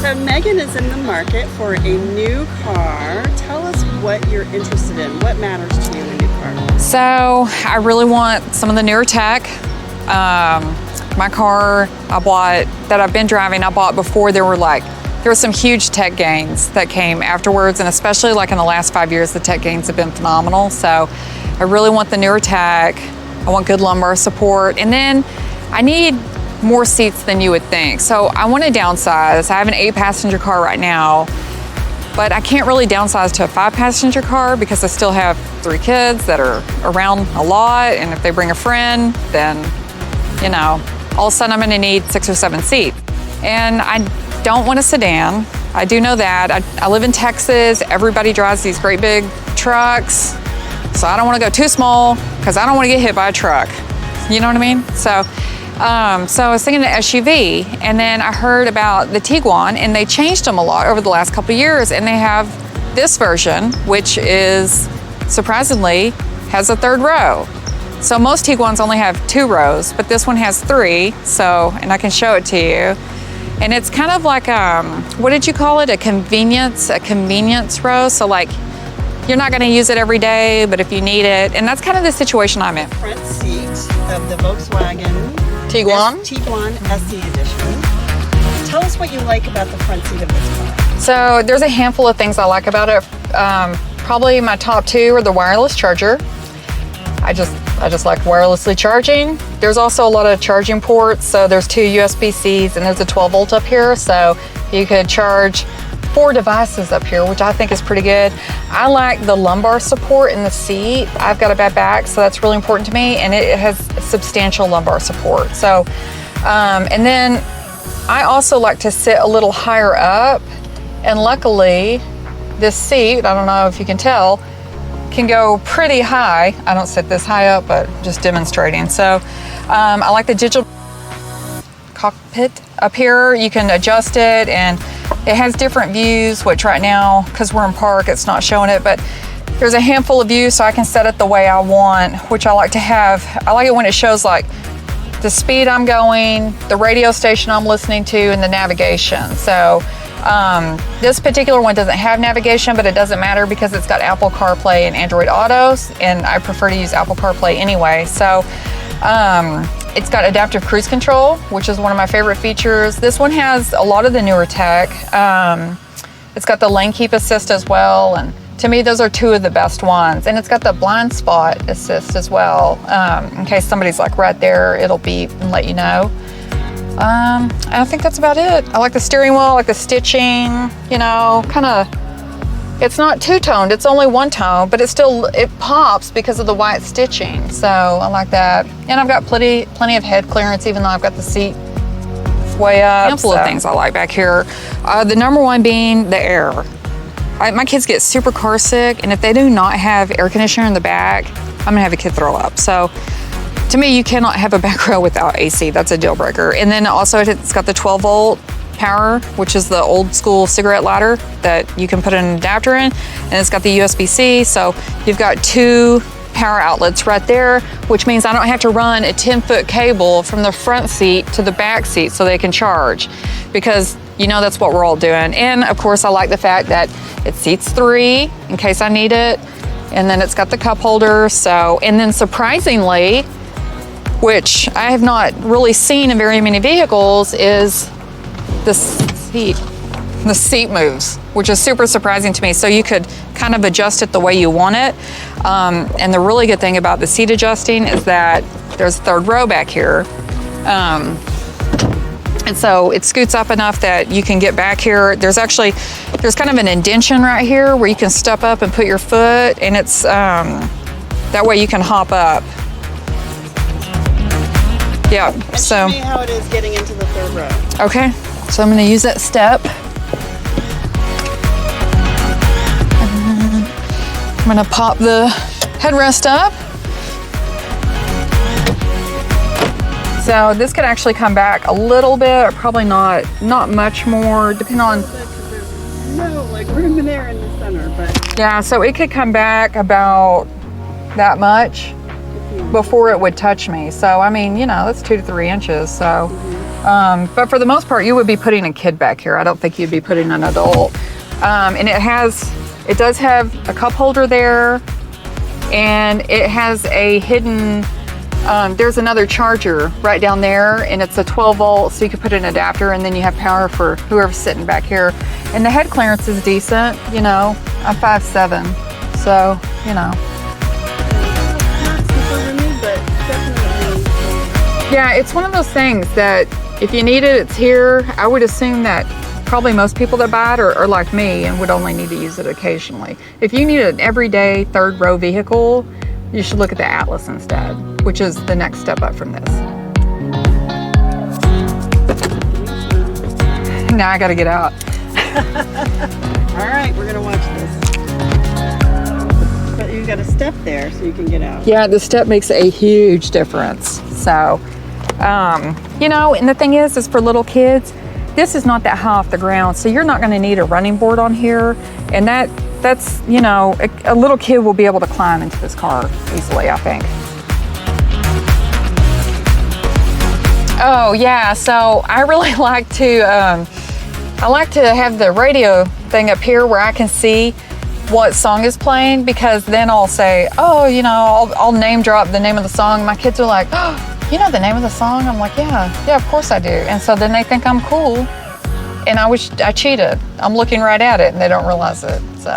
So Megan is in the market for a new car. Tell us what you're interested in. What matters to you in a new car? So I really want some of the newer tech. My car I bought, that I've been driving, I bought before there were some huge tech gains that came afterwards, and especially like in the last 5 years, the tech gains have been phenomenal. So I really want the newer tech. I want good lumbar support, and then I need more seats than you would think. So I want to downsize. I have an 8-passenger car right now, but I can't really downsize to a 5-passenger car because I still have 3 kids that are around a lot, and if they bring a friend, then, you know, all of a sudden I'm going to need 6 or 7 seats. And I don't want a sedan. I do know that. I live in Texas. Everybody drives these great big trucks. So I don't want to go too small because I don't want to get hit by a truck. You know what I mean? So I was thinking an SUV, and then I heard about the Tiguan, and they changed them a lot over the last couple of years, and they have this version, which is surprisingly has a 3rd row. So most Tiguans only have 2 rows, but this one has 3. So, and I can show it to you. And it's kind of like, what did you call it? A convenience row. So like, you're not gonna use it every day, but if you need it, and that's kind of the situation I'm in. Front seat of the Volkswagen Tiguan SE Edition. Tell us what you like about the front seat of this car. So there's a handful of things I like about it. Probably my top 2 are the wireless charger. I just like wirelessly charging. There's also a lot of charging ports. So there's 2 USB-Cs and there's a 12 volt up here. So you could charge 4 devices up here, which I think is pretty good. I like the lumbar support in the seat. I've got a bad back, so that's really important to me. And it has substantial lumbar support. So, and then I also like to sit a little higher up. And luckily this seat, I don't know if you can tell, can go pretty high. I don't sit this high up, but just demonstrating. So I like the digital cockpit up here. You can adjust it, and it has different views, which right now, because we're in park, it's not showing it, but there's a handful of views, so I can set it the way I want, which I like to have. I like it when it shows like the speed I'm going, the radio station I'm listening to, and the navigation. So this particular one doesn't have navigation, but it doesn't matter because it's got Apple CarPlay and Android Auto, and I prefer to use Apple CarPlay anyway. So it's got adaptive cruise control, which is one of my favorite features. This one has a lot of the newer tech. It's got the lane keep assist as well, and to me those are 2 of the best ones. And it's got the blind spot assist as well. In case somebody's like right there, it'll beep and let you know. I think that's about it. I like the steering wheel, I like the stitching, you know, kind of, it's not 2-toned, it's only 1 tone, but it pops because of the white stitching. So I like that. And I've got plenty of head clearance, even though I've got the seat way up. A handful of things I like back here. The number one being the air. My kids get super car sick, and if they do not have air conditioner in the back, I'm gonna have a kid throw up. So to me, you cannot have a back row without AC. That's a deal breaker. And then also it's got the 12 volt power, which is the old school cigarette lighter that you can put an adapter in. And it's got the USB-C. So you've got 2 power outlets right there, which means I don't have to run a 10-foot cable from the front seat to the back seat so they can charge, because you know that's what we're all doing. And of course, I like the fact that it seats 3 in case I need it. And then it's got the cup holder. So, and then surprisingly, which I have not really seen in very many vehicles, is the seat moves, which is super surprising to me. So you could kind of adjust it the way you want it. And the really good thing about the seat adjusting is that there's a 3rd row back here. And so it scoots up enough that you can get back here. There's kind of an indention right here where you can step up and put your foot, and it's, that way you can hop up. Yeah, and so. Show me how it is getting into the 3rd row. Okay, so I'm gonna use that step. And I'm gonna pop the headrest up. So this could actually come back a little bit, or probably not much more, depending on. There's no like room in there in the center, but. Yeah, so it could come back about that much before it would touch me. So I mean, you know, that's 2 to 3 inches. So But for the most part, you would be putting a kid back here. I don't think you'd be putting an adult. And it does have a cup holder there, and it has a hidden, there's another charger right down there, and it's a 12 volt, so you can put an adapter, and then you have power for whoever's sitting back here. And the head clearance is decent, you know. I'm 5'7", so, you know. Not super roomy, but definitely. Yeah, it's one of those things that if you need it, it's here. I would assume that probably most people that buy it are like me and would only need to use it occasionally. If you need an everyday third row vehicle, you should look at the Atlas instead, which is the next step up from this. Now I gotta get out. All right, we're gonna watch this. But you got a step there so you can get out. Yeah, the step makes a huge difference. So, you know, and the thing is for little kids, this is not that high off the ground, so you're not gonna need a running board on here. And that's, you know, a little kid will be able to climb into this car easily, I think. Oh yeah, so I really like to, I like to have the radio thing up here where I can see what song is playing, because then I'll say, oh, you know, I'll name drop the name of the song. My kids are like, oh, you know the name of the song? I'm like, yeah, of course I do. And so then they think I'm cool, and I cheated. I'm looking right at it and they don't realize it, so.